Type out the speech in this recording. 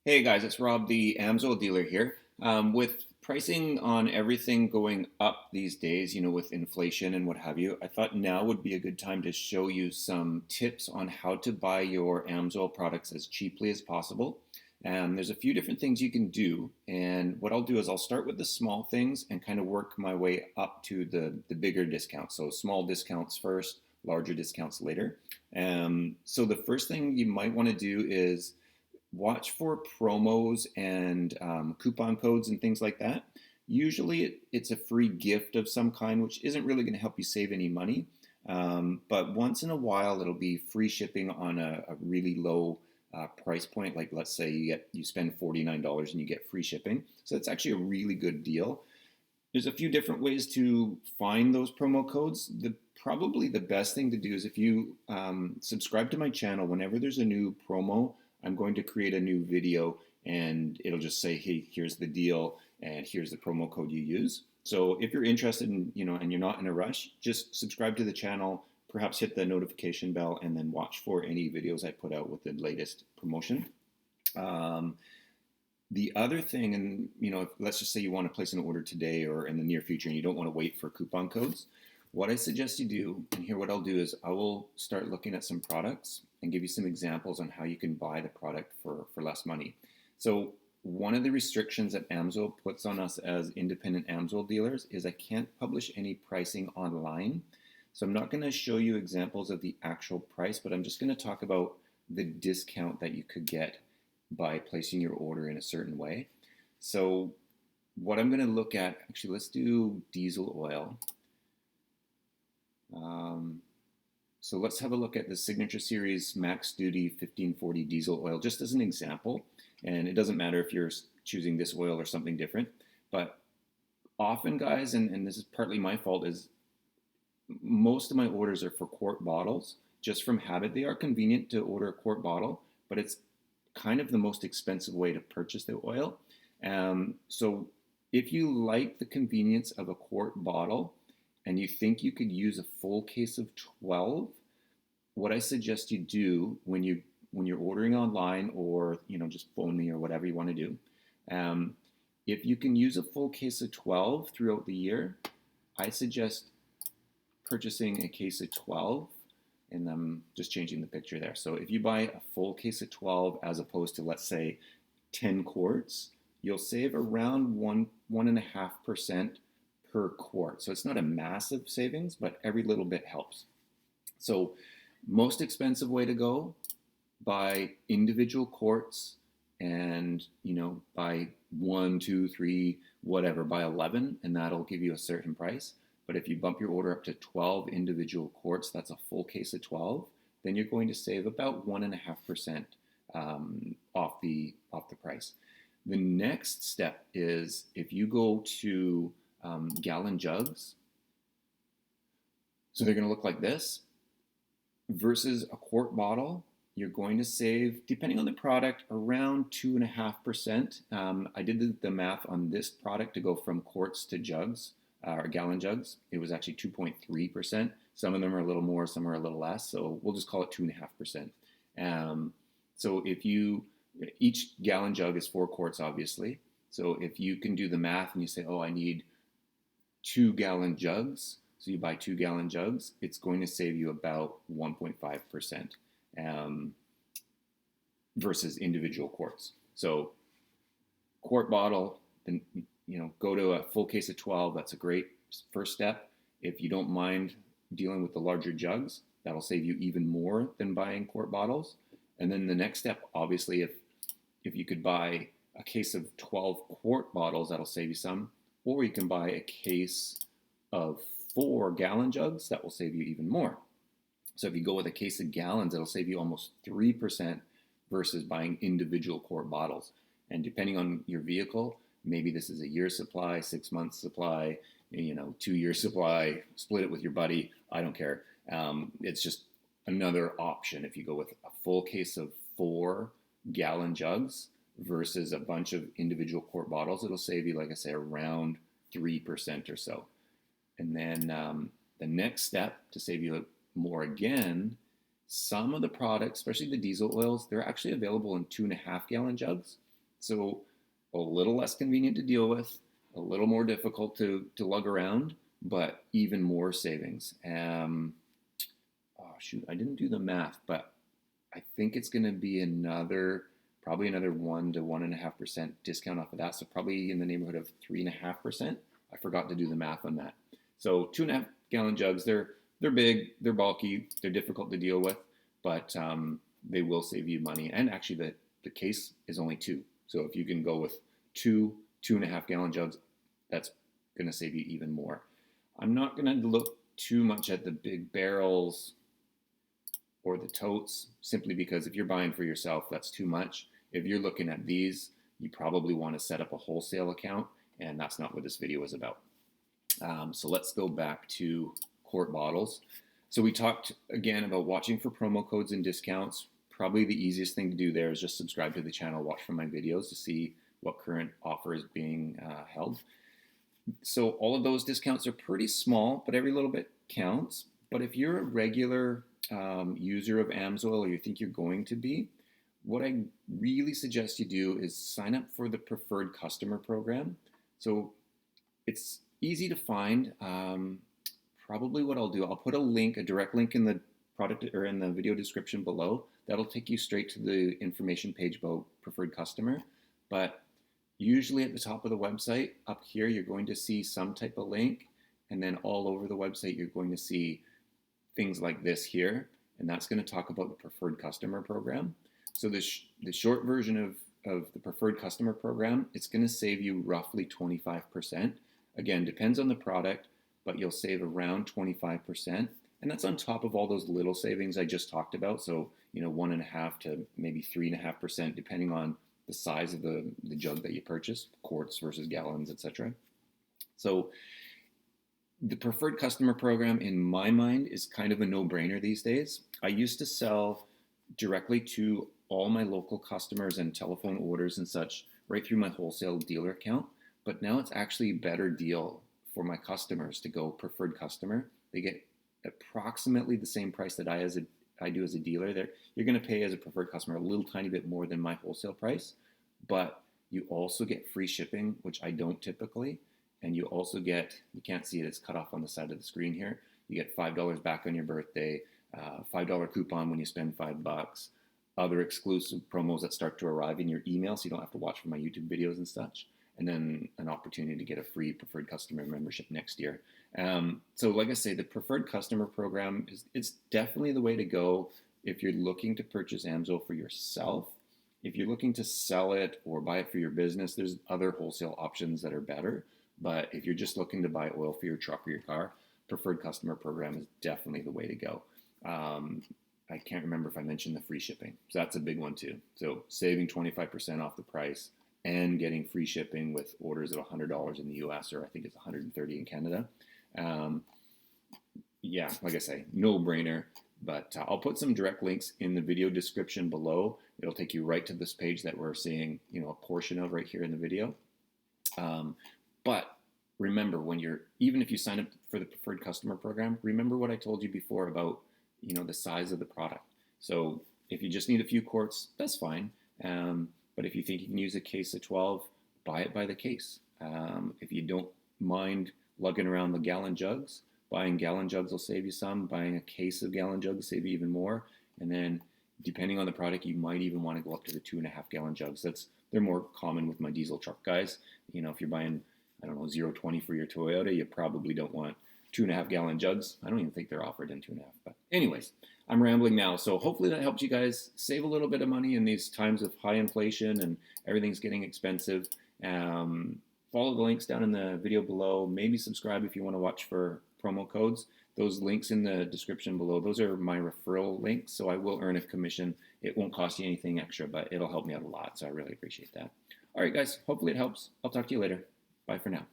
Hey guys, it's Rob, the AMSOIL dealer here. With pricing on everything going up these days, with inflation and what have you, I thought now would be a good time to show you some tips on how to buy your AMSOIL products as cheaply as possible. There's a few different things you can do, and what I'll do is I'll start with the small things and kind of work my way up to the bigger discounts. So small discounts first, larger discounts later. So the first thing you might want to do is watch for promos and coupon codes and things like that. Usually it's a free gift of some kind, which isn't really going to help you save any money. But once in a while, it'll be free shipping on a really low price point. Like let's say you spend $49 and you get free shipping. So it's actually a really good deal. There's a few different ways to find those promo codes. Probably the best thing to do is if you subscribe to my channel, whenever there's a new promo, I'm going to create a new video and it'll just say, hey, here's the deal and here's the promo code you use. So if you're interested in, and you're not in a rush, just subscribe to the channel, perhaps hit the notification bell, and then watch for any videos I put out with the latest promotion. The other thing, and let's just say you want to place an order today or in the near future and you don't want to wait for coupon codes, what I suggest you do, and here what I'll do is I will start looking at some products and give you some examples on how you can buy the product for less money. So one of the restrictions that AMSOIL puts on us as independent AMSOIL dealers is I can't publish any pricing online. So I'm not going to show you examples of the actual price, but I'm just going to talk about the discount that you could get by placing your order in a certain way. So what I'm going to look at, actually, let's do diesel oil. So let's have a look at the Signature Series Max Duty 1540 diesel oil, just as an example. And it doesn't matter if you're choosing this oil or something different, but often, guys, and this is partly my fault, is most of my orders are for quart bottles, just from habit. They are convenient to order a quart bottle, but it's kind of the most expensive way to purchase the oil. So if you like the convenience of a quart bottle, and you think you could use a full case of 12, what I suggest you do when you're ordering online, or just phone me or whatever you want to do, if you can use a full case of 12 throughout the year, I suggest purchasing a case of 12, and I'm just changing the picture there. So if you buy a full case of 12 as opposed to, let's say, 10 quarts, you'll save around 1.5% per quart. So it's not a massive savings, but every little bit helps. So most expensive way to go, buy individual quarts, and buy 1, 2, 3, whatever, buy 11, and that'll give you a certain price. But if you bump your order up to 12 individual quarts, that's a full case of 12, then you're going to save about 1.5% off the price. The next step is if you go to gallon jugs. So they're going to look like this. Versus a quart bottle, you're going to save, depending on the product, around 2.5%. I did the math on this product to go from quarts to jugs, or gallon jugs. It was actually 2.3%. Some of them are a little more, some are a little less. So we'll just call it 2.5%. So each gallon jug is 4 quarts, obviously. So if you can do the math and you say, oh, I need 2-gallon jugs, so you buy 2-gallon jugs, it's going to save you about 1.5% versus individual quarts. So quart bottle, then go to a full case of 12. That's a great first step. If you don't mind dealing with the larger jugs, that'll save you even more than buying quart bottles. And then the next step, obviously, if you could buy a case of 12 quart bottles, that'll save you some. Or you can buy a case of 4-gallon jugs, that will save you even more. So if you go with a case of gallons, it'll save you almost 3% versus buying individual quart bottles. And depending on your vehicle, maybe this is a year's supply, 6 months supply, 2-year supply, split it with your buddy. I don't care. It's just another option. If you go with a full case of 4-gallon jugs versus a bunch of individual quart bottles, it'll save you, like I say, around 3% or so. And then the next step to save you more again, some of the products, especially the diesel oils, they're actually available in 2.5-gallon jugs. So a little less convenient to deal with, a little more difficult to lug around, but even more savings. Oh shoot, I didn't do the math, but I think it's going to be probably another 1 to 1.5% discount off of that. So probably in the neighborhood of 3.5%. I forgot to do the math on that. So 2.5 gallon jugs, they're big, they're bulky, they're difficult to deal with, but they will save you money. And actually, the case is only 2. So if you can go with 2.5 gallon jugs, that's going to save you even more. I'm not going to look too much at the big barrels or the totes, simply because if you're buying for yourself, that's too much. If you're looking at these, you probably want to set up a wholesale account, and that's not what this video is about. So let's go back to quart bottles. So we talked again about watching for promo codes and discounts. Probably the easiest thing to do there is just subscribe to the channel, watch for my videos to see what current offer is being held. So all of those discounts are pretty small, but every little bit counts. But if you're a regular user of AMSOIL, or you think you're going to be, what I really suggest you do is sign up for the preferred customer program. So it's easy to find. Probably what I'll do, I'll put a direct link in the product or in the video description below. That'll take you straight to the information page about preferred customer. But usually at the top of the website, up here, you're going to see some type of link. And then all over the website, you're going to see things like this here. And that's going to talk about the preferred customer program. So the short version of the preferred customer program, it's going to save you roughly 25%. Again, depends on the product, but you'll save around 25%. And that's on top of all those little savings I just talked about. So, 1.5 to maybe 3.5%, depending on the size of the jug that you purchase, quarts versus gallons, etc. So the preferred customer program, in my mind, is kind of a no-brainer these days. I used to sell directly to all my local customers and telephone orders and such right through my wholesale dealer account. But now it's actually a better deal for my customers to go preferred customer. They get approximately the same price that I do as a dealer. You're going to pay as a preferred customer a little tiny bit more than my wholesale price, but you also get free shipping, which I don't typically. And you also get, you can't see it, it's cut off on the side of the screen here. You get $5 back on your birthday, $5 coupon when you spend $5, other exclusive promos that start to arrive in your email so you don't have to watch for my YouTube videos and such. And then an opportunity to get a free preferred customer membership next year. So like I say, the preferred customer program it's definitely the way to go if you're looking to purchase AMSOIL for yourself. If you're looking to sell it or buy it for your business, there's other wholesale options that are better. But if you're just looking to buy oil for your truck or your car, preferred customer program is definitely the way to go. I can't remember if I mentioned the free shipping. So that's a big one too. So saving 25% off the price and getting free shipping with orders of $100 in the US, or I think it's $130 in Canada. Yeah, like I say, no brainer. But I'll put some direct links in the video description below. It'll take you right to this page that we're seeing, a portion of right here in the video. But remember, even if you sign up for the preferred customer program, remember what I told you before about, the size of the product. So if you just need a few quarts, that's fine. But if you think you can use a case of 12, buy it by the case. If you don't mind lugging around the gallon jugs, buying gallon jugs will save you some. Buying a case of gallon jugs will save you even more. And then depending on the product, you might even want to go up to the 2.5 gallon jugs. They're more common with my diesel truck guys. If you're buying, 0.20 for your Toyota, you probably don't want 2.5 gallon jugs. I don't even think they're offered in 2.5. But anyways, I'm rambling now. So hopefully that helps you guys save a little bit of money in these times of high inflation and everything's getting expensive. Follow the links down in the video below. Maybe subscribe if you want to watch for promo codes. Those links in the description below, those are my referral links. So I will earn a commission. It won't cost you anything extra, but it'll help me out a lot. So I really appreciate that. All right, guys, hopefully it helps. I'll talk to you later. Bye for now.